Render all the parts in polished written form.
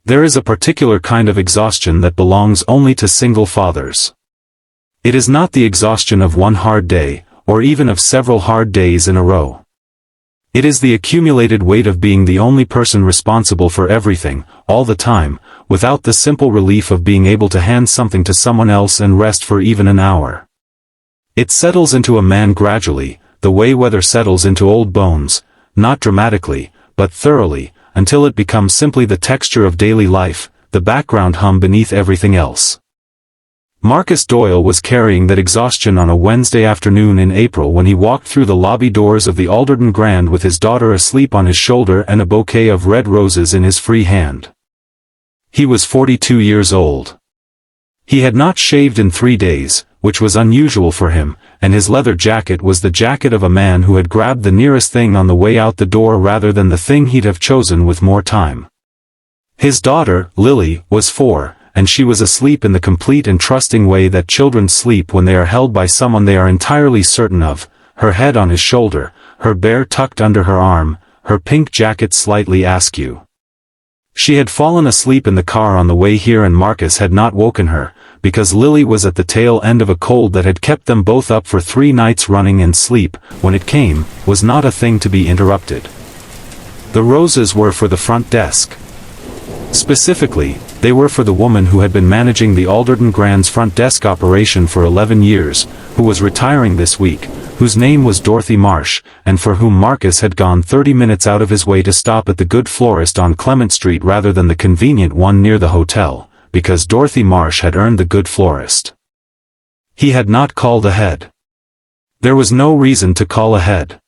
There is a particular kind of exhaustion that belongs only to single fathers. It is not the exhaustion of one hard day, or even of several hard days in a row. It is the accumulated weight of being the only person responsible for everything, all the time, without the simple relief of being able to hand something to someone else and rest for even an hour. It settles into a man gradually, the way weather settles into old bones, not dramatically, but thoroughly, until it becomes simply the texture of daily life, the background hum beneath everything else. Marcus Doyle was carrying that exhaustion on a Wednesday afternoon in April when he walked through the lobby doors of the Alderton Grand with his daughter asleep on his shoulder and a bouquet of red roses in his free hand. He was 42 years old. He had not shaved in 3 days, which was unusual for him, and his leather jacket was the jacket of a man who had grabbed the nearest thing on the way out the door rather than the thing he'd have chosen with more time. His daughter, Lily, was 4, and she was asleep in the complete and trusting way that children sleep when they are held by someone they are entirely certain of, her head on his shoulder, her bear tucked under her arm, her pink jacket slightly askew. She had fallen asleep in the car on the way here and Marcus had not woken her, because Lily was at the tail end of a cold that had kept them both up for 3 nights running, and sleep, when it came, was not a thing to be interrupted. The roses were for the front desk. Specifically, they were for the woman who had been managing the Alderton Grand's front desk operation for 11 years, who was retiring this week, whose name was Dorothy Marsh, and for whom Marcus had gone 30 minutes out of his way to stop at the good florist on Clement Street rather than the convenient one near the hotel, because Dorothy Marsh had earned the good florist. He had not called ahead. There was no reason to call ahead.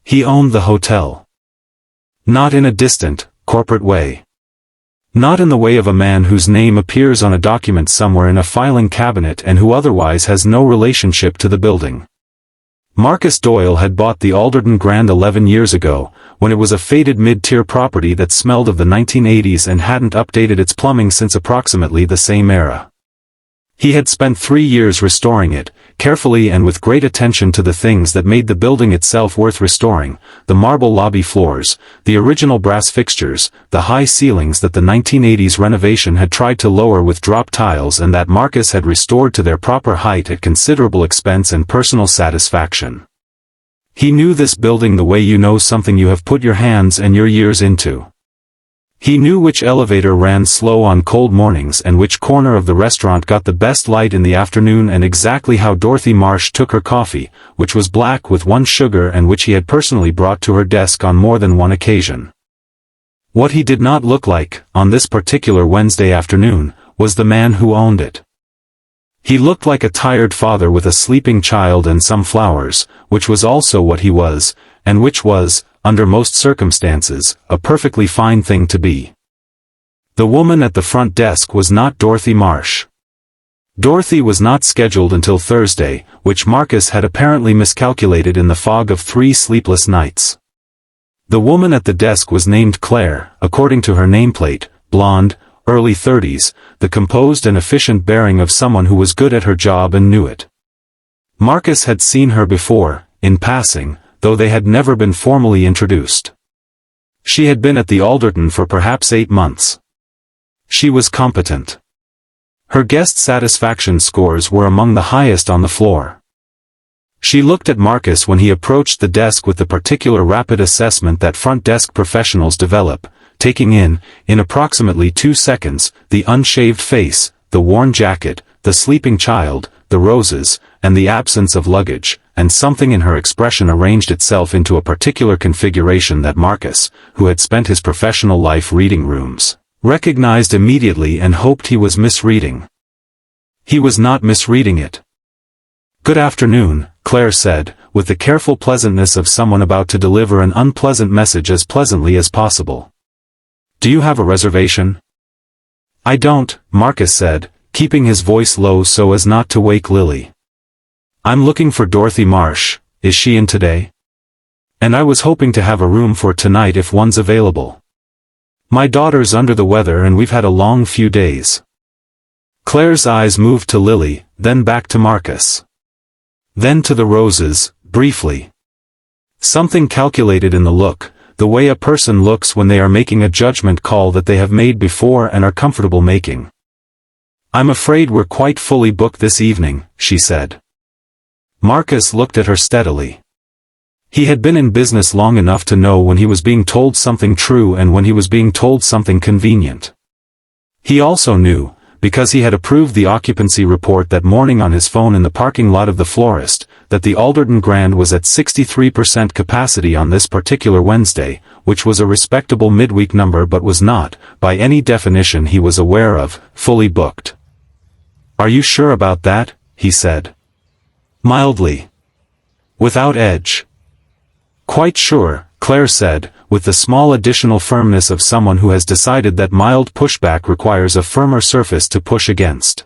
He owned the hotel. Not in a distant, corporate way. Not in the way of a man whose name appears on a document somewhere in a filing cabinet and who otherwise has no relationship to the building. Marcus Doyle had bought the Alderton Grand 11 years ago, when it was a faded mid-tier property that smelled of the 1980s and hadn't updated its plumbing since approximately the same era. He had spent 3 years restoring it, carefully and with great attention to the things that made the building itself worth restoring, the marble lobby floors, the original brass fixtures, the high ceilings that the 1980s renovation had tried to lower with drop tiles and that Marcus had restored to their proper height at considerable expense and personal satisfaction. He knew this building the way you know something you have put your hands and your years into. He knew which elevator ran slow on cold mornings and which corner of the restaurant got the best light in the afternoon, and exactly how Dorothy Marsh took her coffee, which was black with 1 sugar and which he had personally brought to her desk on more than one occasion. What he did not look like, on this particular Wednesday afternoon, was the man who owned it. He looked like a tired father with a sleeping child and some flowers, which was also what he was, and which was, under most circumstances, a perfectly fine thing to be. The woman at the front desk was not Dorothy Marsh. Dorothy was not scheduled until Thursday, which Marcus had apparently miscalculated in the fog of 3 sleepless nights. The woman at the desk was named Claire, according to her nameplate, blonde, early 30s, the composed and efficient bearing of someone who was good at her job and knew it. Marcus had seen her before, in passing, though they had never been formally introduced. She had been at the Alderton for perhaps 8 months. She was competent. Her guest satisfaction scores were among the highest on the floor. She looked at Marcus when he approached the desk with the particular rapid assessment that front desk professionals develop, taking in approximately 2 seconds, the unshaved face, the worn jacket, the sleeping child, the roses, and the absence of luggage, and something in her expression arranged itself into a particular configuration that Marcus, who had spent his professional life reading rooms, recognized immediately and hoped he was misreading. He was not misreading it. "Good afternoon," Claire said, with the careful pleasantness of someone about to deliver an unpleasant message as pleasantly as possible. "Do you have a reservation?" "I don't," Marcus said, keeping his voice low so as not to wake Lily. "I'm looking for Dorothy Marsh. Is she in today? And I was hoping to have a room for tonight if one's available. My daughter's under the weather and we've had a long few days." Claire's eyes moved to Lily, then back to Marcus. Then to the roses, briefly. Something calculated in the look, the way a person looks when they are making a judgment call that they have made before and are comfortable making. "I'm afraid we're quite fully booked this evening," she said. Marcus looked at her steadily. He had been in business long enough to know when he was being told something true and when he was being told something convenient. He also knew, because he had approved the occupancy report that morning on his phone in the parking lot of the florist, that the Alderton Grand was at 63% capacity on this particular Wednesday, which was a respectable midweek number but was not, by any definition he was aware of, fully booked. "Are you sure about that?" he said. Mildly. Without edge. "Quite sure," Claire said, with the small additional firmness of someone who has decided that mild pushback requires a firmer surface to push against.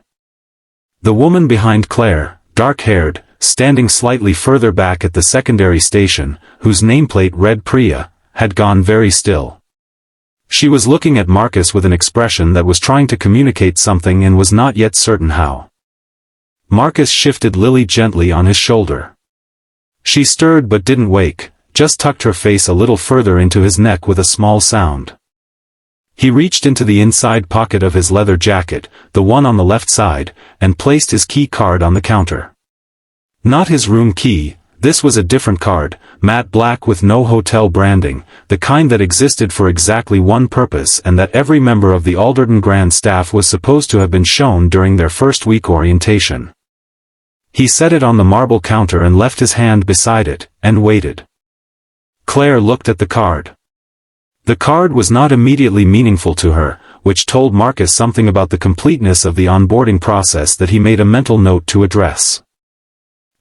The woman behind Claire, dark-haired, standing slightly further back at the secondary station, whose nameplate read Priya, had gone very still. She was looking at Marcus with an expression that was trying to communicate something and was not yet certain how. Marcus shifted Lily gently on his shoulder. She stirred but didn't wake, just tucked her face a little further into his neck with a small sound. He reached into the inside pocket of his leather jacket, the one on the left side, and placed his key card on the counter. Not his room key, this was a different card, matte black with no hotel branding, the kind that existed for exactly one purpose and that every member of the Alderton Grand staff was supposed to have been shown during their first week orientation. He set it on the marble counter and left his hand beside it, and waited. Claire looked at the card. The card was not immediately meaningful to her, which told Marcus something about the completeness of the onboarding process that he made a mental note to address.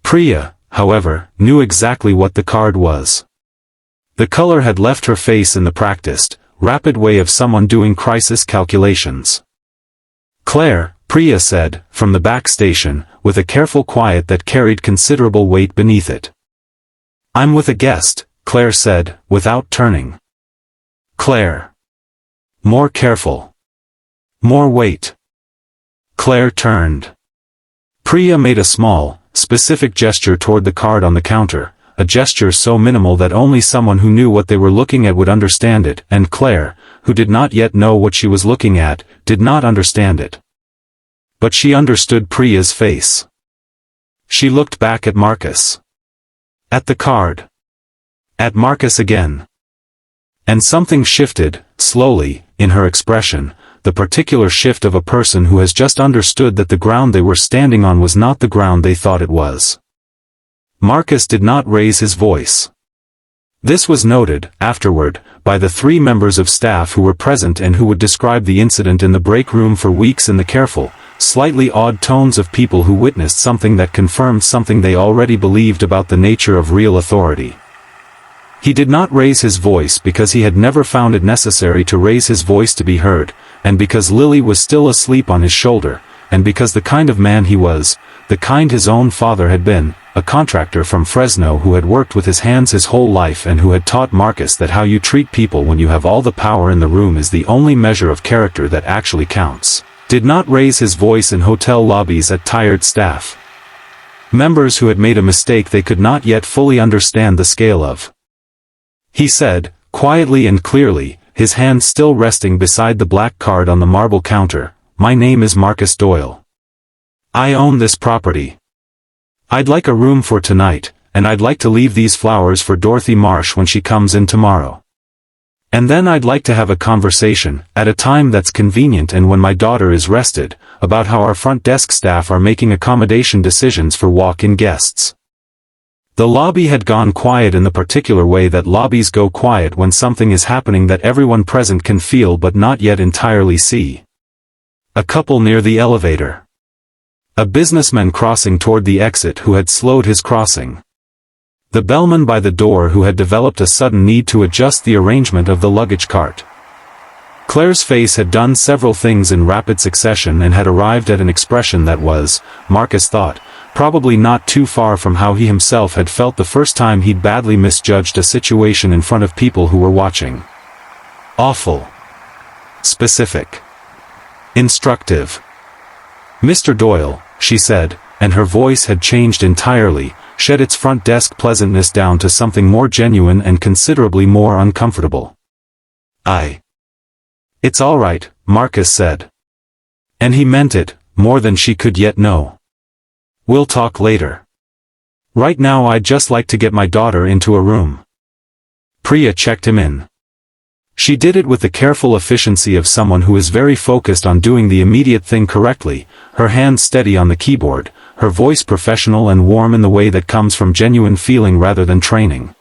Priya, however, knew exactly what the card was. The color had left her face in the practiced, rapid way of someone doing crisis calculations. "Claire," Priya said, from the back station, with a careful quiet that carried considerable weight beneath it. "I'm with a guest," Claire said, without turning. "Claire." More careful. More weight. Claire turned. Priya made a small, specific gesture toward the card on the counter, a gesture so minimal that only someone who knew what they were looking at would understand it, and Claire, who did not yet know what she was looking at, did not understand it. But she understood Priya's face. She looked back at Marcus. At the card. At Marcus again. And something shifted, slowly, in her expression, the particular shift of a person who has just understood that the ground they were standing on was not the ground they thought it was. Marcus did not raise his voice. This was noted, afterward, by the 3 members of staff who were present and who would describe the incident in the break room for weeks in the careful, slightly odd tones of people who witnessed something that confirmed something they already believed about the nature of real authority. He did not raise his voice because he had never found it necessary to raise his voice to be heard, and because Lily was still asleep on his shoulder, and because the kind of man he was, the kind his own father had been, a contractor from Fresno who had worked with his hands his whole life and who had taught Marcus that how you treat people when you have all the power in the room is the only measure of character that actually counts, did not raise his voice in hotel lobbies at tired staff. Members who had made a mistake they could not yet fully understand the scale of. He said, quietly and clearly, his hand still resting beside the black card on the marble counter, "My name is Marcus Doyle. I own this property. I'd like a room for tonight, and I'd like to leave these flowers for Dorothy Marsh when she comes in tomorrow. And then I'd like to have a conversation, at a time that's convenient and when my daughter is rested, about how our front desk staff are making accommodation decisions for walk-in guests." The lobby had gone quiet in the particular way that lobbies go quiet when something is happening that everyone present can feel but not yet entirely see. A couple near the elevator. A businessman crossing toward the exit who had slowed his crossing. The bellman by the door who had developed a sudden need to adjust the arrangement of the luggage cart. Claire's face had done several things in rapid succession and had arrived at an expression that was, Marcus thought, probably not too far from how he himself had felt the first time he'd badly misjudged a situation in front of people who were watching. Awful. Specific. Instructive. "Mr. Doyle," she said, and her voice had changed entirely, shed its front desk pleasantness down to something more genuine and considerably more uncomfortable. It's all right, Marcus said. And he meant it, more than she could yet know. We'll talk later. Right now I'd just like to get my daughter into a room. Priya checked him in. She did it with the careful efficiency of someone who is very focused on doing the immediate thing correctly, her hands steady on the keyboard, her voice professional and warm in the way that comes from genuine feeling rather than training.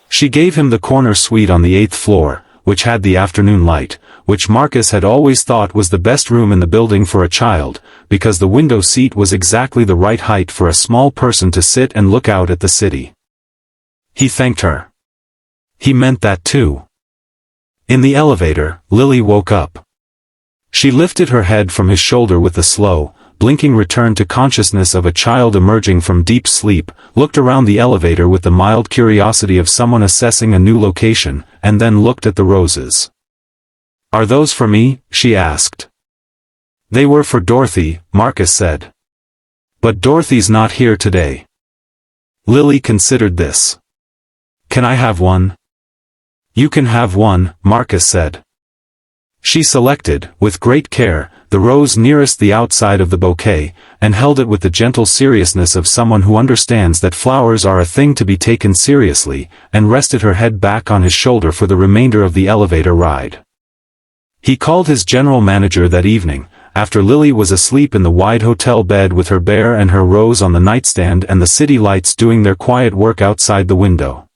She gave him the corner suite on the 8th floor, which had the afternoon light, which Marcus had always thought was the best room in the building for a child, because the window seat was exactly the right height for a small person to sit and look out at the city. He thanked her. He meant that too. In the elevator, Lily woke up. She lifted her head from his shoulder with the slow, blinking return to consciousness of a child emerging from deep sleep, looked around the elevator with the mild curiosity of someone assessing a new location, and then looked at the roses. Are those for me? She asked. They were for Dorothy, Marcus said. But Dorothy's not here today. Lily considered this. Can I have one? You can have one, Marcus said. She selected, with great care, the rose nearest the outside of the bouquet, and held it with the gentle seriousness of someone who understands that flowers are a thing to be taken seriously, and rested her head back on his shoulder for the remainder of the elevator ride. He called his general manager that evening, after Lily was asleep in the wide hotel bed with her bear and her rose on the nightstand and the city lights doing their quiet work outside the window.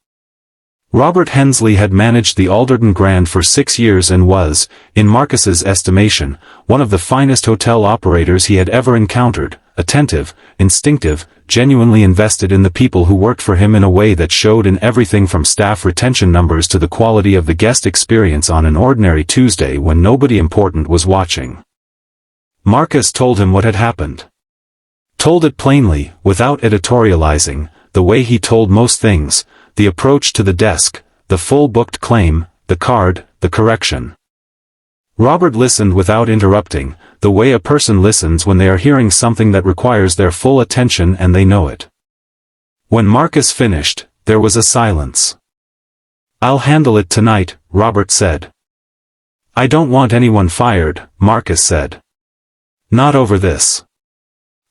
Robert Hensley had managed the Alderton Grand for 6 years and was, in Marcus's estimation, one of the finest hotel operators he had ever encountered, attentive, instinctive, genuinely invested in the people who worked for him in a way that showed in everything from staff retention numbers to the quality of the guest experience on an ordinary Tuesday when nobody important was watching. Marcus told him what had happened. Told it plainly, without editorializing, the way he told most things, the approach to the desk, the full booked claim, the card, the correction. Robert listened without interrupting, the way a person listens when they are hearing something that requires their full attention and they know it. When Marcus finished, there was a silence. I'll handle it tonight, Robert said. I don't want anyone fired, Marcus said. Not over this.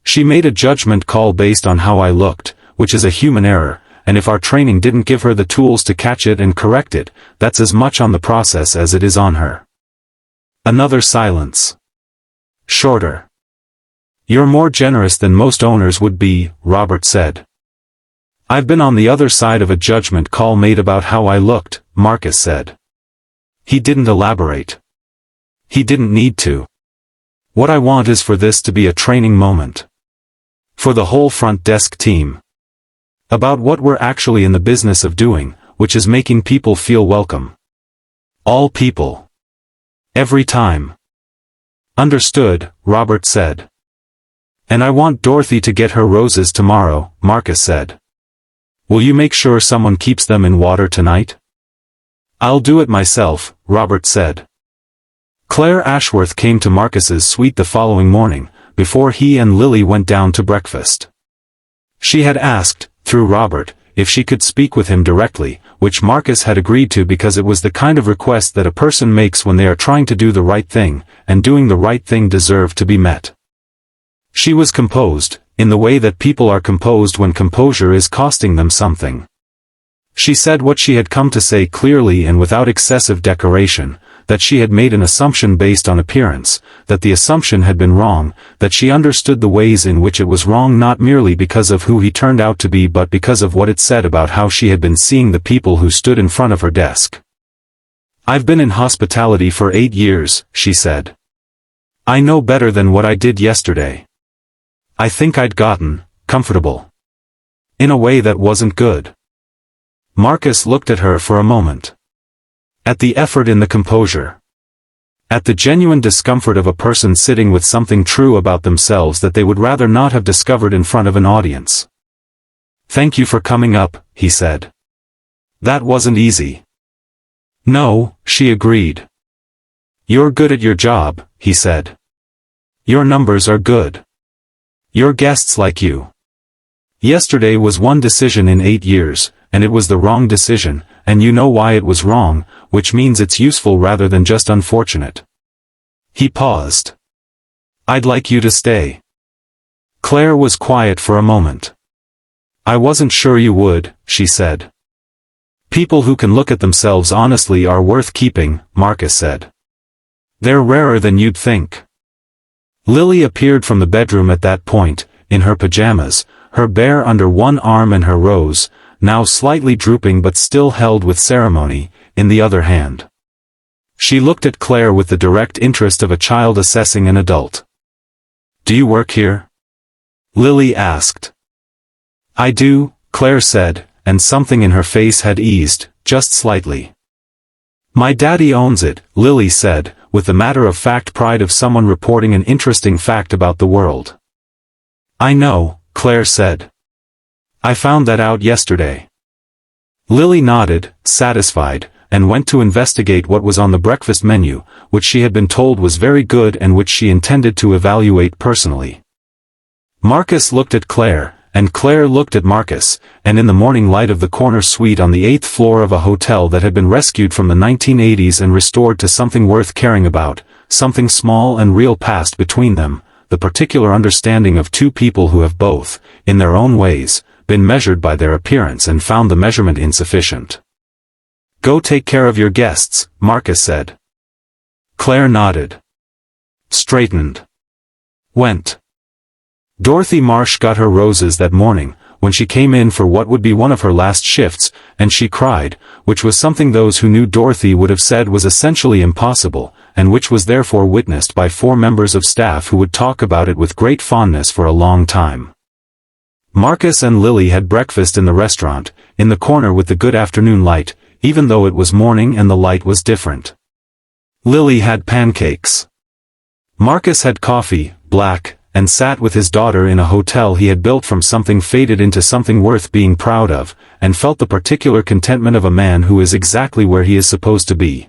She made a judgment call based on how I looked, which is a human error, and if our training didn't give her the tools to catch it and correct it, that's as much on the process as it is on her. Another silence. Shorter. You're more generous than most owners would be, Robert said. I've been on the other side of a judgment call made about how I looked, Marcus said. He didn't elaborate. He didn't need to. What I want is for this to be a training moment. For the whole front desk team. About what we're actually in the business of doing, which is making people feel welcome. All people. Every time. Understood, Robert said. And I want Dorothy to get her roses tomorrow, Marcus said. Will you make sure someone keeps them in water tonight? I'll do it myself, Robert said. Claire Ashworth came to Marcus's suite the following morning, before he and Lily went down to breakfast. She had asked, through Robert, if she could speak with him directly, which Marcus had agreed to because it was the kind of request that a person makes when they are trying to do the right thing, and doing the right thing deserved to be met. She was composed, in the way that people are composed when composure is costing them something. She said what she had come to say clearly and without excessive decoration, that she had made an assumption based on appearance, that the assumption had been wrong, that she understood the ways in which it was wrong not merely because of who he turned out to be but because of what it said about how she had been seeing the people who stood in front of her desk. I've been in hospitality for 8 years, she said. I know better than what I did yesterday. I think I'd gotten comfortable. In a way that wasn't good. Marcus looked at her for a moment. At the effort in the composure. At the genuine discomfort of a person sitting with something true about themselves that they would rather not have discovered in front of an audience. Thank you for coming up, he said. That wasn't easy. No, she agreed. You're good at your job, he said. Your numbers are good. Your guests like you. Yesterday was one decision in 8 years, and it was the wrong decision, and you know why it was wrong, which means it's useful rather than just unfortunate. He paused. I'd like you to stay. Claire was quiet for a moment. I wasn't sure you would, she said. People who can look at themselves honestly are worth keeping, Marcus said. They're rarer than you'd think. Lily appeared from the bedroom at that point, in her pajamas, her bear under one arm and her rose, now slightly drooping but still held with ceremony, in the other hand. She looked at Claire with the direct interest of a child assessing an adult. Do you work here? Lily asked. I do, Claire said, and something in her face had eased, just slightly. My daddy owns it, Lily said, with the matter-of-fact pride of someone reporting an interesting fact about the world. I know, Claire said. I found that out yesterday. Lily nodded, satisfied, and went to investigate what was on the breakfast menu, which she had been told was very good and which she intended to evaluate personally. Marcus looked at Claire, and Claire looked at Marcus, and in the morning light of the corner suite on the 8th floor of a hotel that had been rescued from the 1980s and restored to something worth caring about, something small and real passed between them, the particular understanding of two people who have both, in their own ways, been measured by their appearance and found the measurement insufficient. Go take care of your guests, Marcus said. Claire nodded. Straightened. Went. Dorothy Marsh got her roses that morning, when she came in for what would be one of her last shifts, and she cried, which was something those who knew Dorothy would have said was essentially impossible, and which was therefore witnessed by 4 members of staff who would talk about it with great fondness for a long time. Marcus and Lily had breakfast in the restaurant, in the corner with the good afternoon light, even though it was morning and the light was different. Lily had pancakes. Marcus had coffee, black, and sat with his daughter in a hotel he had built from something faded into something worth being proud of, and felt the particular contentment of a man who is exactly where he is supposed to be.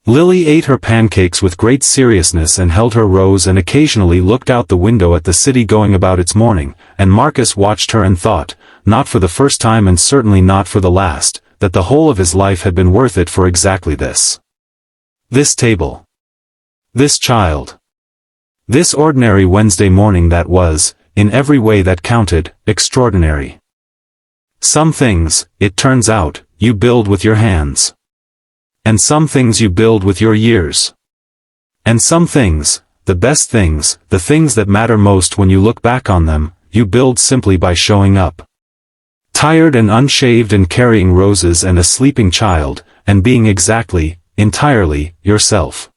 Lily ate her pancakes with great seriousness and held her rose and occasionally looked out the window at the city going about its morning, and Marcus watched her and thought, not for the first time and certainly not for the last, that the whole of his life had been worth it for exactly this. This table. This child. This ordinary Wednesday morning that was, in every way that counted, extraordinary. Some things, it turns out, you build with your hands. And some things you build with your years. And some things, the best things, the things that matter most when you look back on them, you build simply by showing up. Tired and unshaved and carrying roses and a sleeping child, and being exactly, entirely, yourself.